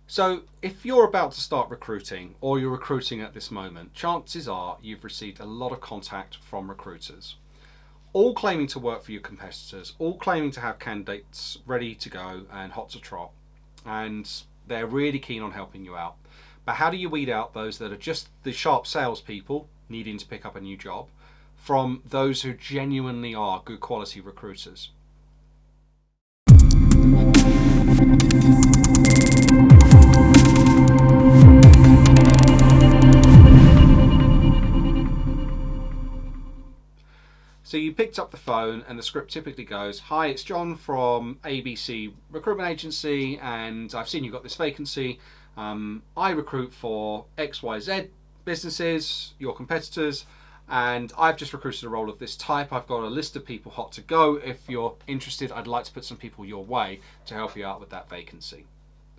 So if you're about to start recruiting or you're recruiting at this moment, chances are you've received a lot of contact from recruiters, all claiming to work for your competitors, all claiming to have candidates ready to go and hot to trot, and they're really keen on helping you out. But how do you weed out those that are just the sharp salespeople needing to pick up a new job from those who genuinely are good quality recruiters? So you picked up the phone and the script typically goes, "Hi, it's John from ABC Recruitment Agency and I've seen you've got this vacancy. I recruit for XYZ businesses, your competitors, and I've just recruited a role of this type. I've got a list of people hot to go. If you're interested, I'd like to put some people your way to help you out with that vacancy."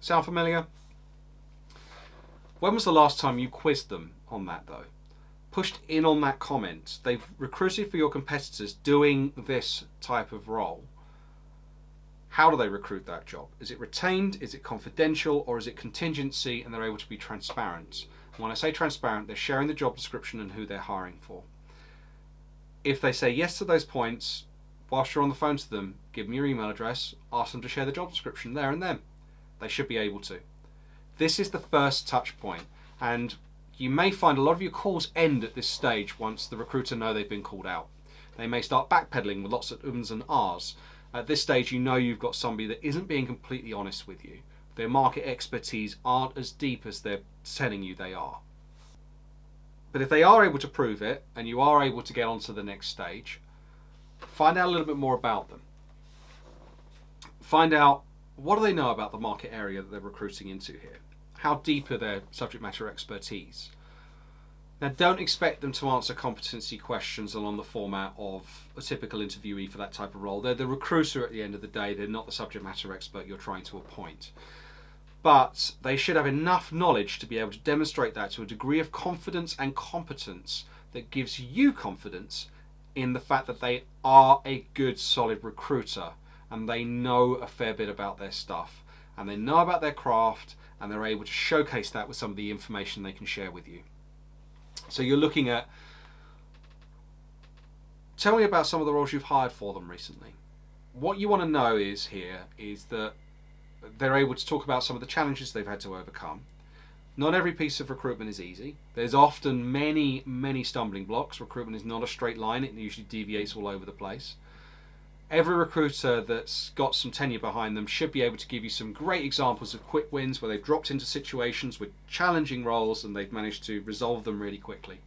Sound familiar? When was the last time you quizzed them on that though? Pushed in on that comment. They've recruited for your competitors doing this type of role. How do they recruit that job? Is it retained? Is it confidential? Or is it contingency and they're able to be transparent? And when I say transparent, they're sharing the job description and who they're hiring for. If they say yes to those points, whilst you're on the phone to them, give them your email address, ask them to share the job description there and then. They should be able to. This is the first touch point, and you may find a lot of your calls end at this stage once the recruiter know they've been called out. They may start backpedaling with lots of ums and ahs. At this stage, you know you've got somebody that isn't being completely honest with you. Their market expertise aren't as deep as they're telling you they are. But if they are able to prove it, and you are able to get on to the next stage, find out a little bit more about them. Find out, what do they know about the market area that they're recruiting into here? How deep are their subject matter expertise? Now, don't expect them to answer competency questions along the format of a typical interviewee for that type of role. They're the recruiter at the end of the day. They're not the subject matter expert you're trying to appoint. But they should have enough knowledge to be able to demonstrate that to a degree of confidence and competence that gives you confidence in the fact that they are a good, solid recruiter and they know a fair bit about their stuff and they know about their craft, and they're able to showcase that with some of the information they can share with you. So you're looking at, tell me about some of the roles you've hired for them recently. What you want to know is that they're able to talk about some of the challenges they've had to overcome. Not every piece of recruitment is easy. There's often many, many stumbling blocks. Recruitment is not a straight line. It usually deviates all over the place. Every recruiter that's got some tenure behind them should be able to give you some great examples of quick wins where they've dropped into situations with challenging roles and they've managed to resolve them really quickly.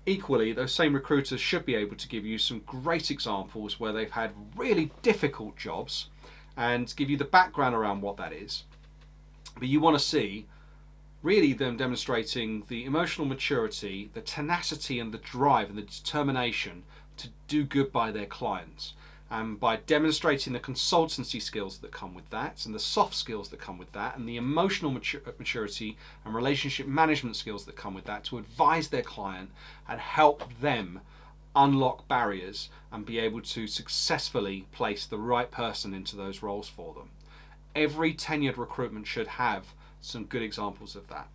Equally, those same recruiters should be able to give you some great examples where they've had really difficult jobs and give you the background around what that is. But you want to see really them demonstrating the emotional maturity, the tenacity and the drive and the determination to do good by their clients, and by demonstrating the consultancy skills that come with that and the soft skills that come with that and the emotional maturity and relationship management skills that come with that to advise their client and help them unlock barriers and be able to successfully place the right person into those roles for them. Every tenured recruitment should have some good examples of that.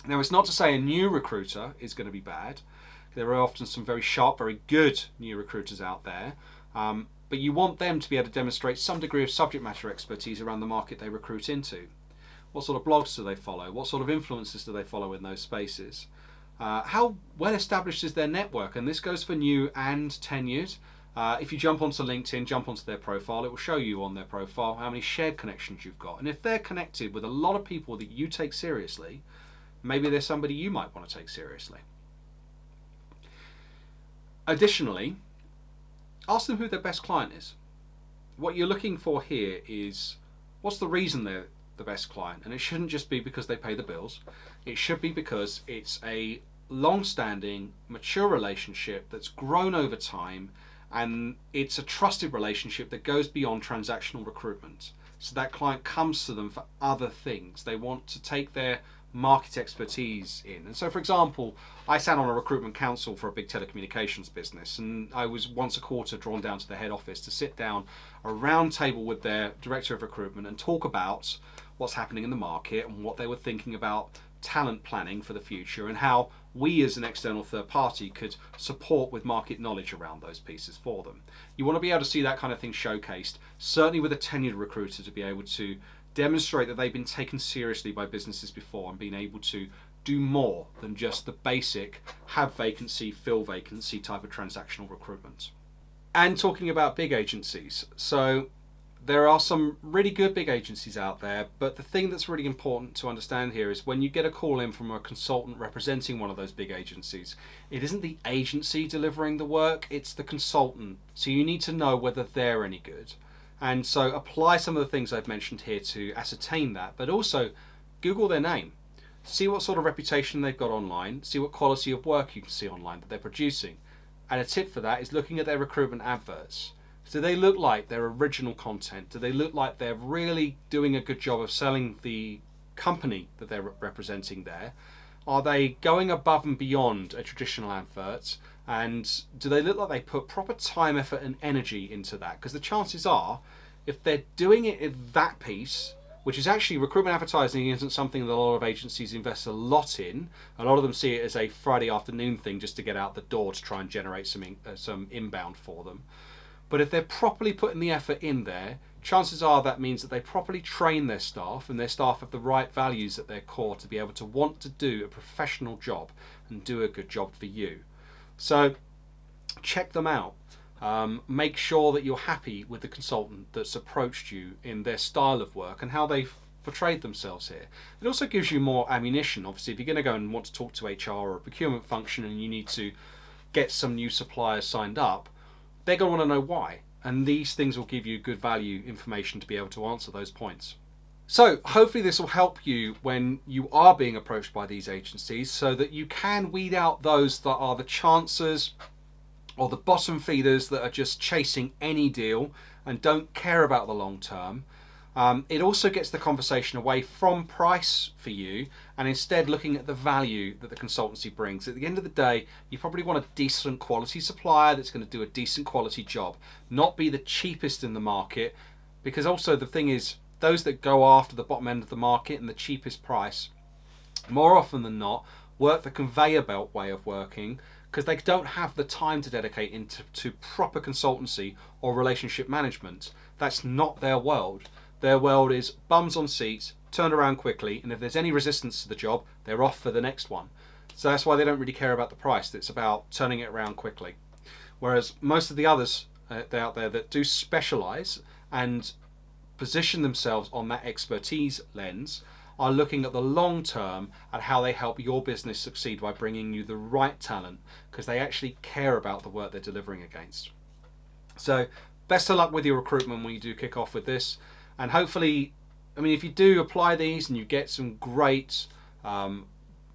Now, it's not to say a new recruiter is going to be bad. There are often some very sharp, very good new recruiters out there, but you want them to be able to demonstrate some degree of subject matter expertise around the market they recruit into. What sort of blogs do they follow? What sort of influencers do they follow in those spaces? How well established is their network? And this goes for new and tenured. If you jump onto LinkedIn, jump onto their profile, it will show you on their profile how many shared connections you've got. And if they're connected with a lot of people that you take seriously, maybe they're somebody you might want to take seriously. Additionally, ask them who their best client is. What you're looking for here is, what's the reason they're the best client? And it shouldn't just be because they pay the bills. It should be because it's a long-standing, mature relationship that's grown over time, and it's a trusted relationship that goes beyond transactional recruitment. So that client comes to them for other things. They want to take their market expertise in. And so, for example, I sat on a recruitment council for a big telecommunications business, and I was once a quarter drawn down to the head office to sit down a round table with their director of recruitment and talk about what's happening in the market and what they were thinking about talent planning for the future, and how we as an external third party could support with market knowledge around those pieces for them. You want to be able to see that kind of thing showcased, certainly with a tenured recruiter, to be able to demonstrate that they've been taken seriously by businesses before and been able to do more than just the basic have vacancy, fill vacancy type of transactional recruitment. And talking about big agencies, so there are some really good big agencies out there, but the thing that's really important to understand here is when you get a call in from a consultant representing one of those big agencies, it isn't the agency delivering the work, it's the consultant. So you need to know whether they're any good. And so apply some of the things I've mentioned here to ascertain that, but also Google their name. See what sort of reputation they've got online, see what quality of work you can see online that they're producing. And a tip for that is looking at their recruitment adverts. Do they look like their original content? Do they look like they're really doing a good job of selling the company that they're representing there? Are they going above and beyond a traditional advert? And do they look like they put proper time, effort and energy into that? Because the chances are, if they're doing it in that piece, which is actually, recruitment advertising isn't something that a lot of agencies invest a lot in. A lot of them see it as a Friday afternoon thing just to get out the door to try and generate some inbound for them. But if they're properly putting the effort in there, chances are that means that they properly train their staff, and their staff have the right values at their core to be able to want to do a professional job and do a good job for you. So check them out. Make sure that you're happy with the consultant that's approached you in their style of work and how they've portrayed themselves here. It also gives you more ammunition. Obviously, if you're going to go and want to talk to HR or a procurement function and you need to get some new suppliers signed up, they're going to want to know why. And these things will give you good value information to be able to answer those points. So hopefully this will help you when you are being approached by these agencies, so that you can weed out those that are the chancers or the bottom feeders that are just chasing any deal and don't care about the long term. It also gets the conversation away from price for you and instead looking at the value that the consultancy brings. At the end of the day, you probably want a decent quality supplier that's going to do a decent quality job, not be the cheapest in the market, because also the thing is, those that go after the bottom end of the market and the cheapest price, more often than not, work the conveyor belt way of working, because they don't have the time to dedicate into proper consultancy or relationship management. That's not their world. Their world is bums on seats, turn around quickly, and if there's any resistance to the job, they're off for the next one. So that's why they don't really care about the price. It's about turning it around quickly. Whereas most of the others out there that do specialize and position themselves on that expertise lens are looking at the long term at how they help your business succeed by bringing you the right talent, because they actually care about the work they're delivering against. So best of luck with your recruitment when you do kick off with this. And hopefully, I mean, if you do apply these and you get some great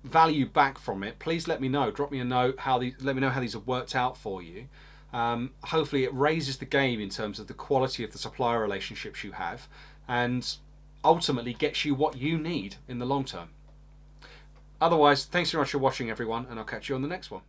value back from it, please let me know. Drop me a note. Let me know how these have worked out for you. Hopefully, it raises the game in terms of the quality of the supplier relationships you have, and ultimately gets you what you need in the long term. Otherwise, thanks very much for watching, everyone, and I'll catch you on the next one.